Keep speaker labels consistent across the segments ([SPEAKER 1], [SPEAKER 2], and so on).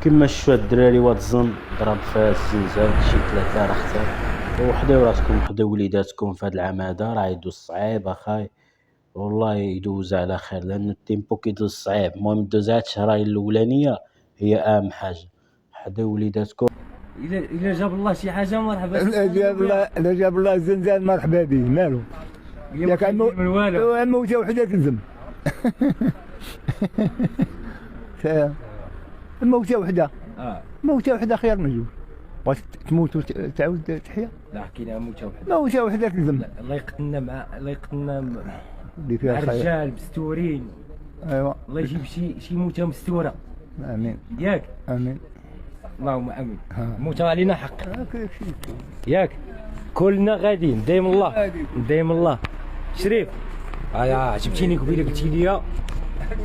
[SPEAKER 1] كما شفتوا الدراري وهاد الزن ضرب في الزنزان شي 3 راه اختار. وحداو راسكم وحداو وليداتكم في هاد العام هذا راه يدوز صعيب اخاي، والله يدوز على خير لان التيمبو كيدوز صعيب. المهم دوز هاد الشهرين الاولانيه هي اهم حاجه، حداو وليداتكم.
[SPEAKER 2] إلا جاب الله شي حاجة مرحبا.
[SPEAKER 3] لا جاب الله الزنزان مرحبا به مالو. ياك
[SPEAKER 2] من والو
[SPEAKER 3] موتة وحدة تلزم. الموتة وحدة. موتة وحدة خير من جوج. واش تموت وتعاود تحيا؟
[SPEAKER 2] لا حكينا موتة وحدة.
[SPEAKER 3] موتة وحدة تلزم.
[SPEAKER 2] الله يقتلنا مع
[SPEAKER 3] اللي فيها خير.
[SPEAKER 2] الرجال مستورين.
[SPEAKER 3] ايوا.
[SPEAKER 2] الله يجيب شي موتة مستورة.
[SPEAKER 3] امين.
[SPEAKER 2] ياك؟
[SPEAKER 3] امين.
[SPEAKER 2] اللهم امين. موتة علينا حق.
[SPEAKER 3] هكاك
[SPEAKER 2] ياك؟ كلنا غاديين دايم الله. دايم الله. شريف. عجبتيني قبيله قلتي لي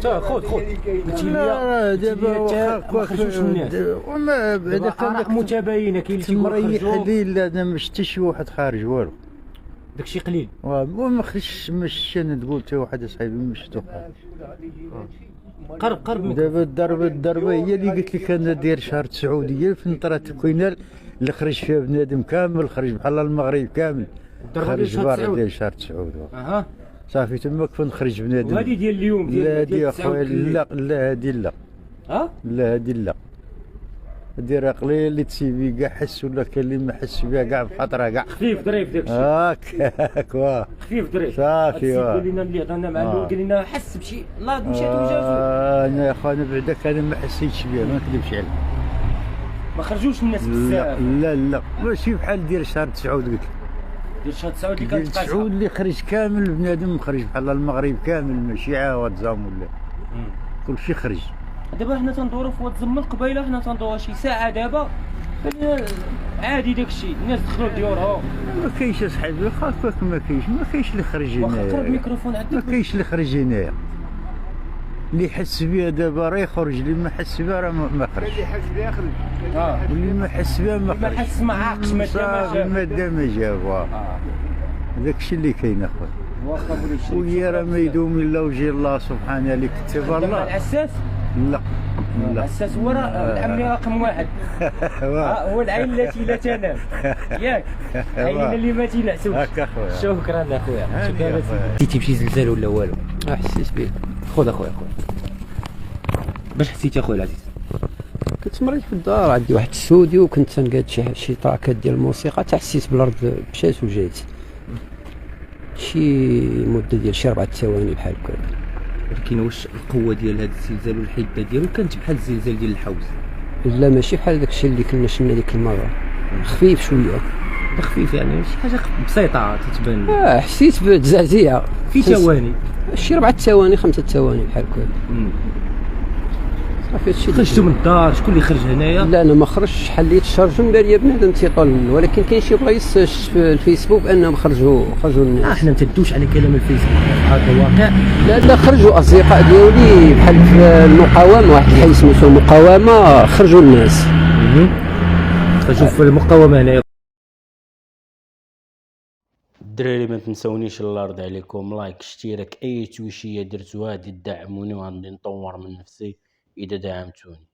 [SPEAKER 2] خذ قلتي لي
[SPEAKER 3] دابا
[SPEAKER 2] ما خرجوش الناس
[SPEAKER 3] وما بعدا
[SPEAKER 2] كان متباينه كاين اللي
[SPEAKER 3] مريح
[SPEAKER 2] تيخرجوا
[SPEAKER 3] ليل انا ما شفتش شي واحد خارج والو
[SPEAKER 2] داكشي قليل
[SPEAKER 3] وما خرجش مشي انا تقول حتى واحد صاحبي ما شفتو خارج
[SPEAKER 2] قرب منك
[SPEAKER 3] دابا الضربه هي اللي قلت لك انا داير شهر 9 ديال في نطره الكوينال اللي خرج فيها بنادم كامل خرج بحال المغرب كامل خرج برا ديال شهر 9 صافي تماك فين خرج بنادم.
[SPEAKER 2] وهذه ديال اليوم
[SPEAKER 3] لا ديال اخويا لا هادي لا لا هادي لا دير قليل اللي تسيبي كاع حس ولا كاين اللي ما حس بها كاع بخاطرها كاع
[SPEAKER 2] خفيف ظريف داكشي
[SPEAKER 3] هاك واه
[SPEAKER 2] خفيف ظريف
[SPEAKER 3] صافي
[SPEAKER 2] قال لنا اللي هضرنا مع الاول قال لنا حس بشي الله مشات وجازو
[SPEAKER 3] انا يا خويا بعداك انا ما حسيتش بها ما نكذبش عليك
[SPEAKER 2] ما خرجوش الناس بزاف
[SPEAKER 3] لا ماشي بحال ديال شهر 9 قلت لك
[SPEAKER 2] ديال شهر 9 اللي كانت قاصحه
[SPEAKER 3] 9 اللي خرج كامل بنادم خرج بحال المغرب كامل ماشي عاود زام ولا كلشي خرج.
[SPEAKER 2] دابا حنا تندورو في واد زمن قبيله حنا تندورو شي ساعه دابا عادي داكشي الناس دخلوا لديورهم
[SPEAKER 3] ما كاينش اصاحبي خاطرك ما كاينش اللي خرج هنايا
[SPEAKER 2] واخا قرب الميكروفون عندك
[SPEAKER 3] ما كاينش اللي خرج هنايا اللي حس بها دابا راه يخرج اللي ما حس بها راه ما خرج اللي حس بها خرج واللي ما حس بها ما خرج
[SPEAKER 2] ما حس ما عاقش ما
[SPEAKER 3] جا ما جاب داكشي اللي كاين اخويا
[SPEAKER 2] واخا بولي شي
[SPEAKER 3] وهي راه ما يدوم الا وجه الله سبحانه اللي كتب الله
[SPEAKER 2] العساس
[SPEAKER 3] لا
[SPEAKER 2] العساس هو العمي رقم 1 هو العين التي لا تنام ياك عيننا اللي ما تينعسوش
[SPEAKER 3] هكا اخويا
[SPEAKER 2] شكرا اخويا شكرا حسيتي بشي زلزال ولا والو؟
[SPEAKER 4] حسيت به.
[SPEAKER 2] خذ اخويا باش حسيتي اخويا العزيز؟
[SPEAKER 4] كنت مريض في الدار عندي واحد الاستوديو وكنت تنقاد شي تراكات ديال الموسيقى حسيت بالارض مشات وجات شي مده ديال شي 4 ثواني بحال هكا.
[SPEAKER 2] ولكن واش القوه ديال هذا الزلزال والحده ديالو كانت بحال الزلزال ديال الحوز؟
[SPEAKER 4] لا ماشي بحال داكشي اللي كنا شفنا ديك المره خفيف شويه
[SPEAKER 2] خفيف يعني شي حاجه بسيطه تتبان
[SPEAKER 4] حسيت بتزعزيع
[SPEAKER 2] في ثواني
[SPEAKER 4] شي 4 ثواني 5 ثواني بحال هكا صافي هادشي.
[SPEAKER 2] خرجتوا من الدار شكون اللي خرج هنايا؟
[SPEAKER 4] لا انا ما خرجتش حليت الشارجون بالي بنادم تيطل ولكن كاين شي بلايص في الفيسبوك انهم خرجوا الناس.
[SPEAKER 2] حنا ما تدوش على كلام الفيسبوك في هذا الواقع.
[SPEAKER 4] لا خرجوا اصدقاء ديالي بحال في المقاومه واحد الحي سميتو المقاومه خرجوا الناس
[SPEAKER 2] خرجوا في المقاومه هنايا.
[SPEAKER 1] الدراري ما تنسونيش الله يرضي عليكم لايك اشتراك اي تويشيه درتوها غادي تدعموني وغادي نطور من نفسي اذا دعمتوني.